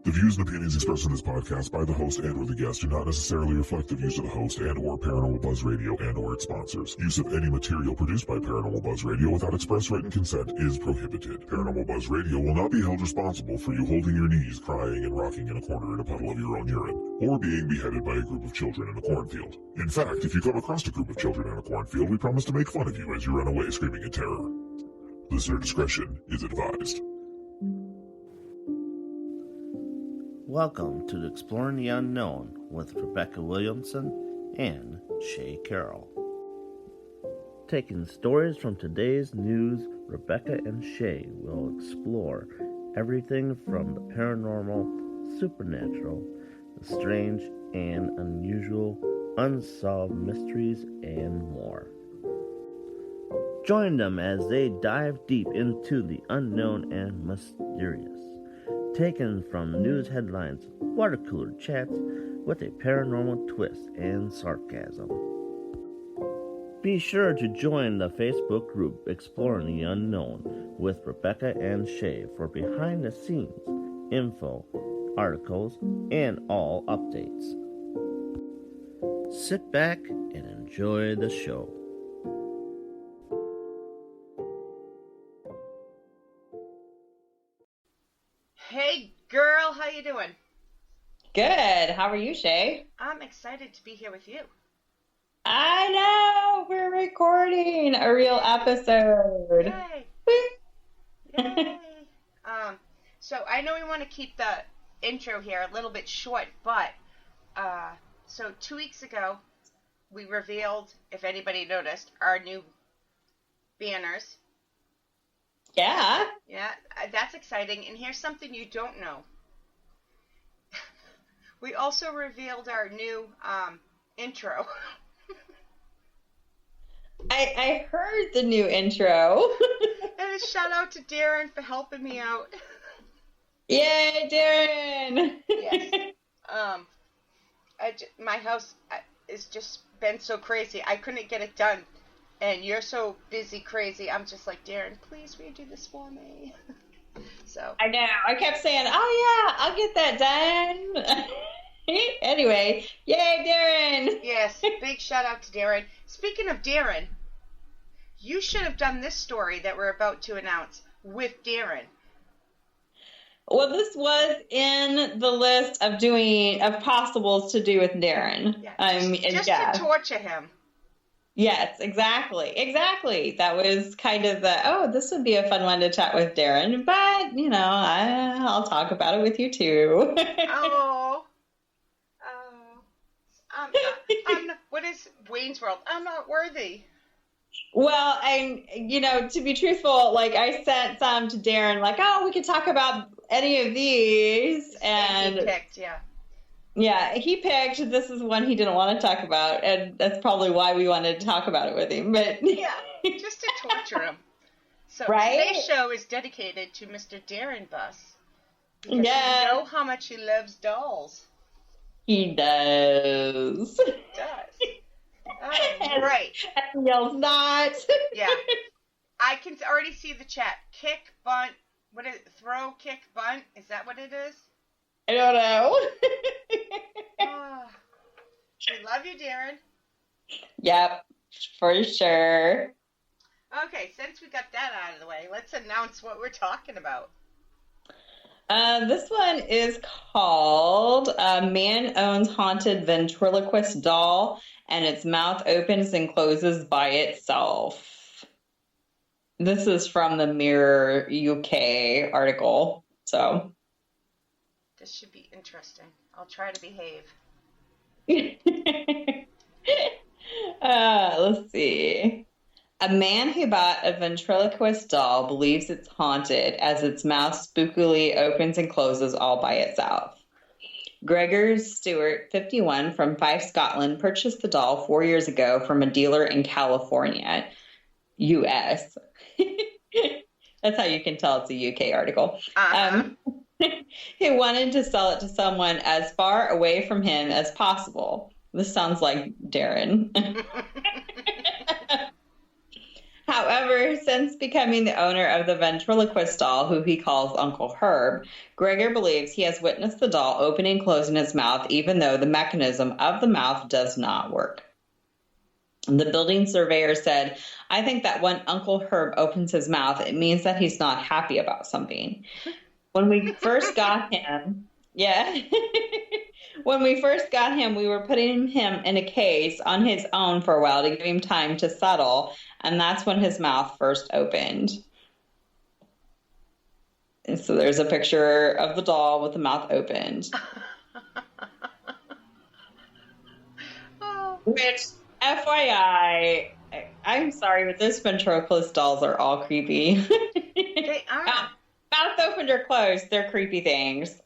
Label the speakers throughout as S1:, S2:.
S1: The views and opinions expressed in this podcast by the host and or the guest do not necessarily reflect the views of the host and or Paranormal Buzz Radio and or its sponsors. Use of any material produced by Paranormal Buzz Radio without express written consent is prohibited. Paranormal Buzz Radio will not be held responsible for you holding your knees, crying, and rocking in a corner in a puddle of your own urine, or being beheaded by a group of children in a cornfield. In fact, if you come across a group of children in a cornfield, we promise to make fun of you as you run away screaming in terror. Listener discretion is advised.
S2: Welcome to Exploring the Unknown with Rebecca Williamson and Shay Carroll. Taking stories from today's news, Rebecca and Shay will explore everything from the paranormal, supernatural, the strange and unusual, unsolved mysteries, and more. Join them as they dive deep into the unknown and mysterious. Taken from news headlines, water cooler chats with a paranormal twist and sarcasm. Be sure to join the Facebook group Exploring the Unknown with Rebecca and Shay for behind the scenes info, articles, and all updates. Sit back and enjoy the show.
S3: Hey girl, how you doing?
S4: Good. How are you, Shay?
S3: I'm excited to be here with you.
S4: I know. We're recording a real episode.
S3: Yay! Yay! So I know we want to keep the intro here a little bit short, but so 2 weeks ago we revealed, if anybody noticed, our new banners.
S4: Yeah.
S3: Yeah, that's exciting. And here's something you don't know. We also revealed our new intro.
S4: I heard the new intro.
S3: And a shout out to Darren for helping me out.
S4: Yay, Darren!
S3: Yes. My house has just been so crazy. I couldn't get it done. And you're so busy, crazy. I'm just like, Darren, please redo this for me. So
S4: I know. I kept saying, oh, yeah, I'll get that done. Anyway, yay, Darren.
S3: Yes, big shout out to Darren. Speaking of Darren, you should have done this story that we're about to announce with Darren.
S4: Well, this was in the list of possibles to do with Darren.
S3: Yeah, just to torture him.
S4: Yes, exactly. That was kind of this would be a fun one to chat with Darren, but, I'll talk about it with you too.
S3: I'm not, what is Wayne's World? I'm not worthy.
S4: Well, and, to be truthful, I sent some to Darren, we could talk about any of these. And
S3: he picked, yeah.
S4: Yeah, he picked, this is one he didn't want to talk about, and that's probably why we wanted to talk about it with him. But
S3: yeah, just to torture him. So
S4: right?
S3: Today's show is dedicated to Mr. Darren Buss. Because we know how much he loves dolls.
S4: He does.
S3: He does. Oh, right.
S4: And he yells not.
S3: Yeah. I can already see the chat. Kick, bunt, what is it? Throw, kick, bunt? Is that what it is?
S4: I don't know.
S3: We love you, Darren.
S4: Yep, for sure.
S3: Okay, since we got that out of the way, let's announce what we're talking about.
S4: This one is called Man Owns Haunted Ventriloquist Doll, and its mouth opens and closes by itself. This is from the Mirror UK article, so...
S3: This should be interesting. I'll try to behave.
S4: Let's see. A man who bought a ventriloquist doll believes it's haunted as its mouth spookily opens and closes all by itself. Gregor Stewart, 51, from Fife, Scotland, purchased the doll 4 years ago from a dealer in California, U.S. That's how you can tell it's a UK article. He wanted to sell it to someone as far away from him as possible. This sounds like Darren. However, since becoming the owner of the ventriloquist doll, who he calls Uncle Herb, Gregor believes he has witnessed the doll opening and closing its mouth, even though the mechanism of the mouth does not work. The building surveyor said, I think that when Uncle Herb opens his mouth, it means that he's not happy about something. When we first got him, when we first got him, we were putting him in a case on his own for a while to give him time to settle, and that's when his mouth first opened. And so there's a picture of the doll with the mouth opened. Which, FYI, I'm sorry, but those ventriloquist dolls are all creepy.
S3: They are.
S4: Mouth opened or closed, they're creepy things.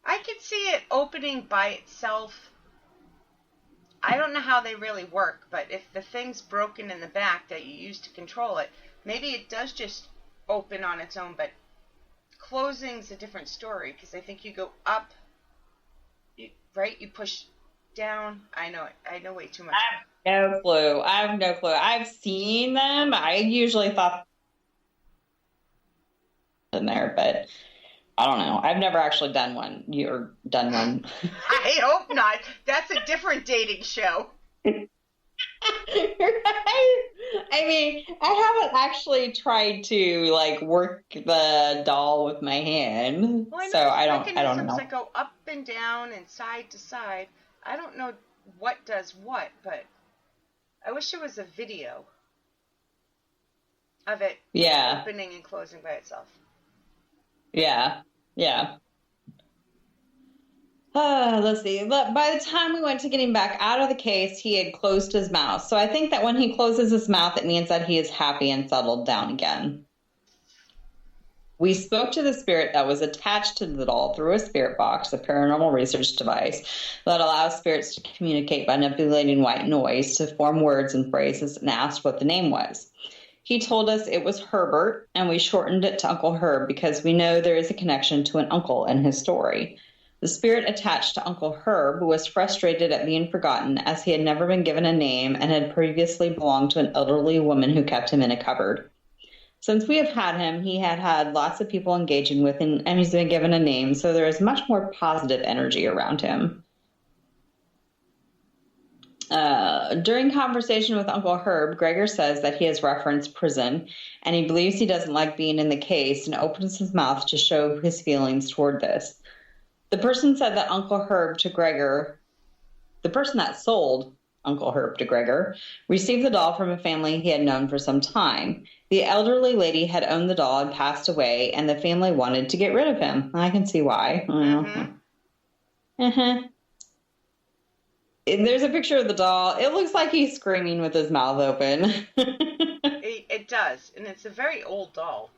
S3: I could see it opening by itself. I don't know how they really work, but if the thing's broken in the back that you use to control it, maybe it does just open on its own, but closing's a different story, because I think you go up, right? You push down. I know way too much.
S4: I have no clue. I've seen them. I usually thought in there, but I don't know. I've never actually done one. You're done one.
S3: I hope not. That's a different dating show.
S4: Right? I mean, I haven't actually tried to like work the doll with my hand,
S3: Well,
S4: so I don't know.
S3: That go up and down and side to side. I don't know what does what, but I wish there was a video of it opening and closing by itself.
S4: Yeah. Let's see. By the time we went to get him back out of the case, he had closed his mouth. So I think that when he closes his mouth, it means that he is happy and settled down again. We spoke to the spirit that was attached to the doll through a spirit box, a paranormal research device that allows spirits to communicate by manipulating white noise to form words and phrases, and asked what the name was. He told us it was Herbert, and we shortened it to Uncle Herb because we know there is a connection to an uncle in his story. The spirit attached to Uncle Herb was frustrated at being forgotten, as he had never been given a name and had previously belonged to an elderly woman who kept him in a cupboard. Since we have had him, he had lots of people engaging with him, and he's been given a name, so there is much more positive energy around him. During conversation with Uncle Herb, Gregor says that he has referenced prison, and he believes he doesn't like being in the case and opens his mouth to show his feelings toward this. The person said that Uncle Herb to Gregor, the person that sold Uncle Herb to Gregor, received the doll from a family he had known for some time. The elderly lady had owned the doll and passed away, and the family wanted to get rid of him. I can see why. There's a picture of the doll. It looks like he's screaming with his mouth open.
S3: It does, and it's a very old doll.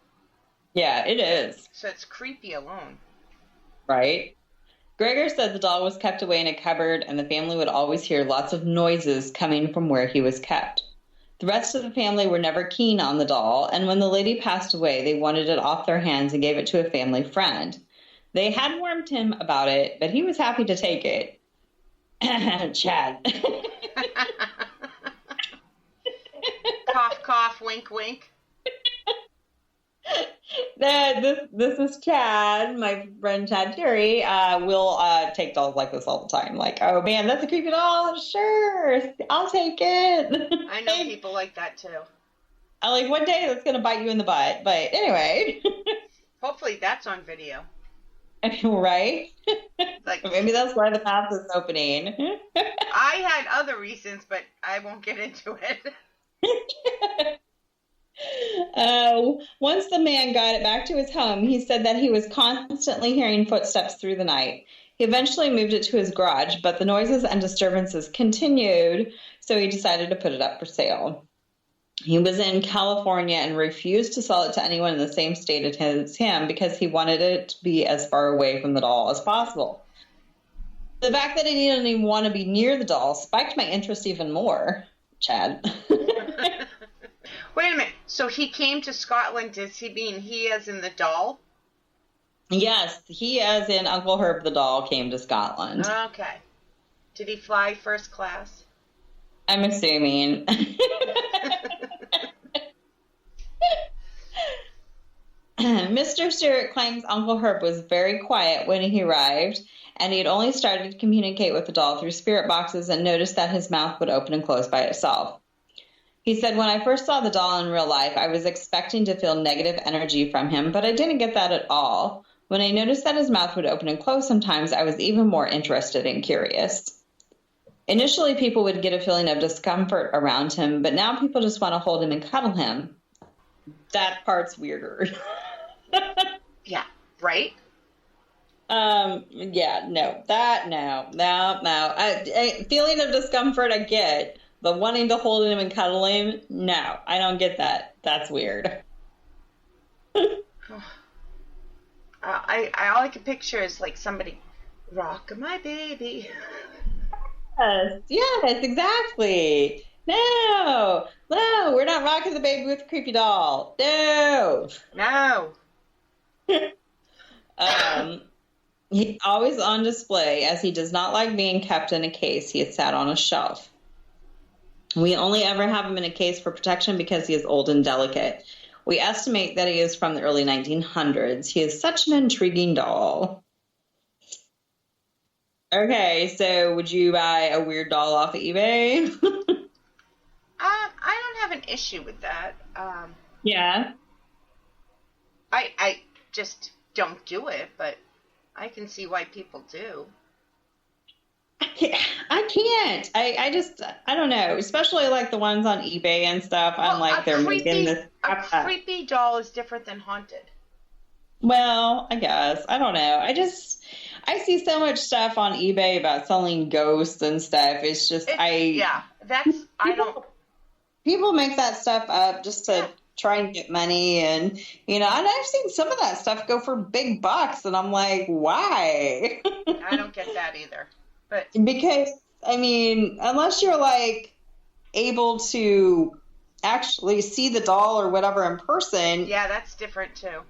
S4: Yeah, it is.
S3: So it's creepy alone.
S4: Right? Gregor said the doll was kept away in a cupboard, and the family would always hear lots of noises coming from where he was kept. The rest of the family were never keen on the doll, and when the lady passed away, they wanted it off their hands and gave it to a family friend. They had warned him about it, but he was happy to take it. Chad.
S3: Cough, cough, wink, wink.
S4: This is Chad, my friend Chad Terry. We'll take dolls like this all the time. Like, oh man, that's a creepy doll. Sure, I'll take it.
S3: I know people like that too.
S4: I like one day that's gonna bite you in the butt, but anyway.
S3: Hopefully that's on video.
S4: Right?
S3: Like,
S4: maybe that's why the mouth is opening.
S3: I had other reasons, but I won't get into it.
S4: Once the man got it back to his home, he said that he was constantly hearing footsteps through the night. He eventually moved it to his garage, but the noises and disturbances continued, so he decided to put it up for sale. He was in California and refused to sell it to anyone in the same state as him because he wanted it to be as far away from the doll as possible. The fact that he didn't even want to be near the doll spiked my interest even more, Chad.
S3: Wait a minute. So he came to Scotland. Does he mean he as in the doll?
S4: Yes, he as in Uncle Herb the doll came to Scotland.
S3: Okay. Did he fly first class?
S4: I'm assuming. Mr. Stewart claims Uncle Herb was very quiet when he arrived, and he had only started to communicate with the doll through spirit boxes and noticed that his mouth would open and close by itself. He said, when I first saw the doll in real life, I was expecting to feel negative energy from him, but I didn't get that at all. When I noticed that his mouth would open and close sometimes, I was even more interested and curious. Initially, people would get a feeling of discomfort around him, but now people just want to hold him and cuddle him. That part's weirder.
S3: Yeah, right?
S4: Yeah, no. Feeling of discomfort, I get. But wanting to hold him and cuddle him, no. I don't get that. That's weird.
S3: All I can picture is like somebody, rock my baby.
S4: Yes, exactly. No, we're not rocking the baby with a creepy doll. No. He's always on display as he does not like being kept in a case. He is sat on a shelf. We only ever have him in a case for protection because he is old and delicate. We estimate that he is from the early 1900s. He is such an intriguing doll. Okay, so would you buy a weird doll off of eBay?
S3: I don't have an issue with that.
S4: Yeah.
S3: I just don't do it, but I can see why people do.
S4: I can't. I don't know. Especially like the ones on eBay and stuff.
S3: Well,
S4: I'm like, they're making this.
S3: A creepy doll is different than haunted.
S4: Well, I guess. I don't know. I see so much stuff on eBay about selling ghosts and stuff. It's just, people make that stuff up just to try and get money. And, and I've seen some of that stuff go for big bucks. And I'm like, why?
S3: I don't get that either. But
S4: because, unless you're like able to actually see the doll or whatever in person.
S3: Yeah, that's different too.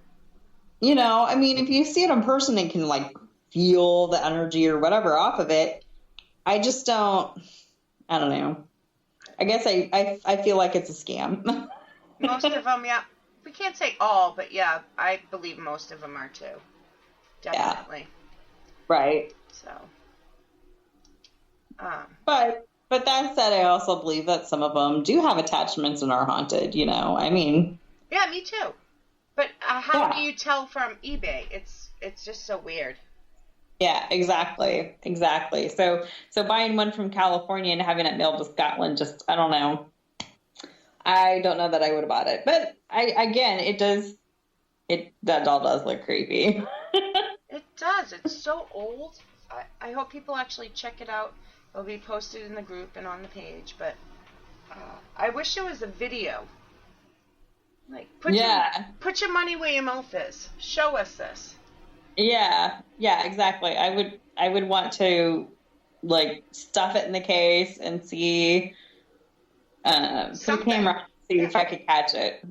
S4: If you see it in person and can like feel the energy or whatever off of it, I just don't know. I guess I feel like it's a scam.
S3: Most of them, yeah. We can't say all, but yeah, I believe most of them are too. Definitely.
S4: Yeah. Right.
S3: So.
S4: But that said, I also believe that some of them do have attachments and are haunted, Yeah,
S3: me too. But how do you tell from eBay? It's just so weird.
S4: Yeah, exactly. So buying one from California and having it mailed to Scotland, just, I don't know. I don't know that I would have bought it. But that doll does look creepy.
S3: It does. It's so old. I hope people actually check it out. It'll be posted in the group and on the page. But I wish there was a video. Like, put your money where your mouth is. Show us this.
S4: Yeah, exactly. I would want to like stuff it in the case and see put a camera, see if I could catch it.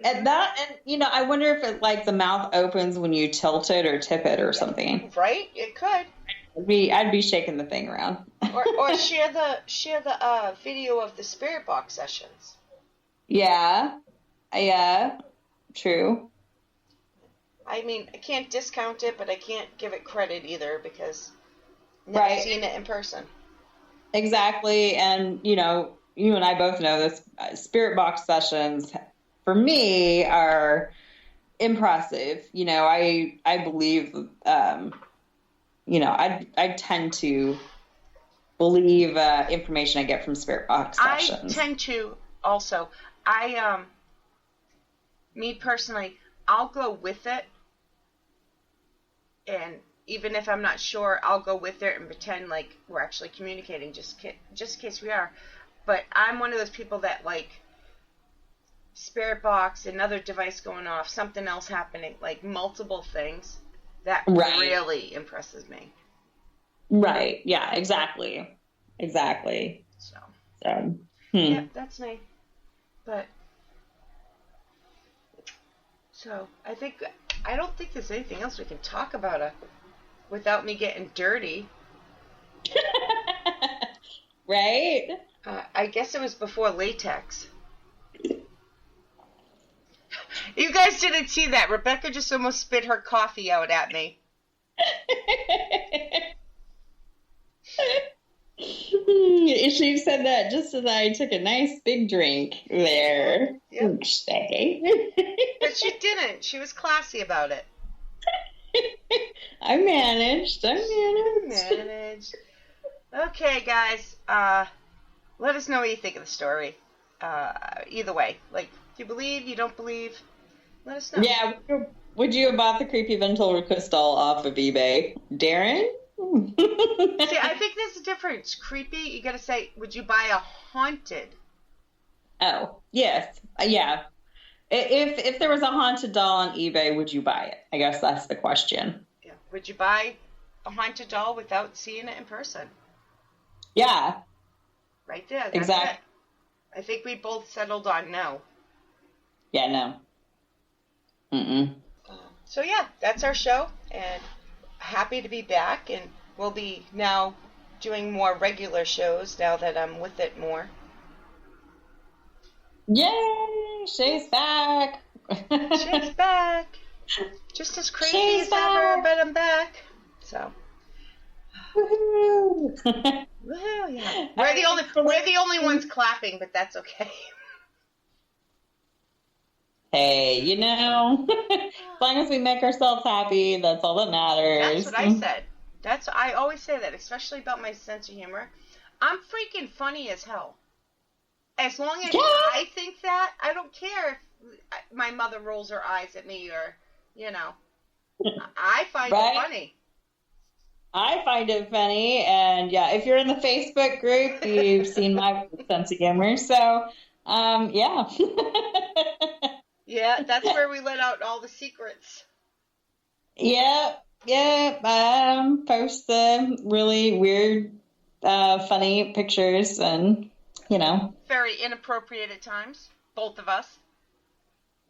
S4: And I wonder if it like the mouth opens when you tilt it or tip it or something.
S3: Right? It could.
S4: I'd be shaking the thing around.
S3: or share the video of the spirit box sessions.
S4: Yeah, true.
S3: I can't discount it, but I can't give it credit either because I've never seen it in person. Exactly,
S4: and you and I both know this. Spirit box sessions for me are impressive. I believe. I tend to believe information I get from spirit box sessions.
S3: I tend to also. Me personally, I'll go with it. And even if I'm not sure, I'll go with it and pretend like we're actually communicating just in case we are. But I'm one of those people that like spirit box, another device going off, something else happening, like multiple things. That really impresses me.
S4: Right. Yeah, exactly. So.
S3: Yeah, that's me. But so I don't think there's anything else we can talk about without me getting dirty.
S4: Right?
S3: I guess it was before latex. You guys didn't see that. Rebecca just almost spit her coffee out at me.
S4: She said that just as I took a nice big drink there.
S3: Yep.
S4: Stay.
S3: But she didn't. She was classy about it.
S4: I managed.
S3: Okay, guys. Let us know what you think of the story. Either way. Like, do you believe, you don't believe? Let us know.
S4: Yeah. Would you have bought the creepy ventriloquist doll off of eBay? Darren?
S3: See, I think there's a difference. Creepy, you gotta say, would you buy a haunted?
S4: Oh, yes. Yeah. If there was a haunted doll on eBay, would you buy it? I guess that's the question.
S3: Yeah. Would you buy a haunted doll without seeing it in person?
S4: Yeah.
S3: Right there. That's
S4: Exactly.
S3: it. I think we both settled on no.
S4: Yeah, no. Mm-mm.
S3: So yeah, that's our show, and happy to be back, and we'll be now doing more regular shows now that I'm with it more.
S4: Yay! Shay's back.
S3: Shay's back. Just as crazy
S4: Shay's
S3: as ever,
S4: back.
S3: but I'm back. So.
S4: Woohoo!
S3: Woohoo, yeah. We're the only ones clapping, but that's okay.
S4: Hey, you know, as long as we make ourselves happy, that's all that matters.
S3: That's what I said. I always say that, especially about my sense of humor. I'm freaking funny as hell. As long as I think that, I don't care if my mother rolls her eyes at me or, you know. I find it funny.
S4: I find it funny, and yeah, if you're in the Facebook group, you've seen my sense of humor, so, yeah.
S3: Yeah, that's where we let out all the secrets.
S4: Yeah, post the really weird, funny pictures, and, you know.
S3: Very inappropriate at times, both of us.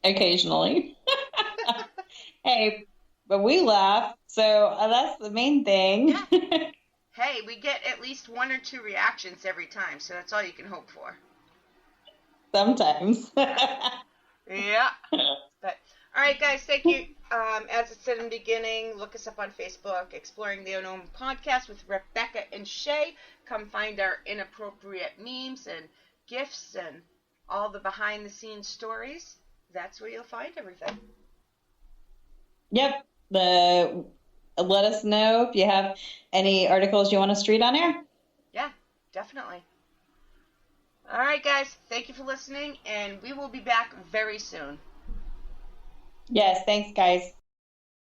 S4: Occasionally. Hey, but we laugh, so that's the main thing.
S3: Yeah. Hey, we get at least 1 or 2 reactions every time, so that's all you can hope for.
S4: Sometimes.
S3: Yeah. But all right, guys, thank you. As I said in the beginning, look us up on Facebook, Exploring the Unknown Podcast with Rebecca and Shay. Come find our inappropriate memes and gifs and all the behind-the-scenes stories. That's where you'll find everything.
S4: Yep. Let us know if you have any articles you want us to read on air.
S3: Yeah, definitely. All right, guys. Thank you for listening, and we will be back very soon.
S4: Yes, thanks, guys.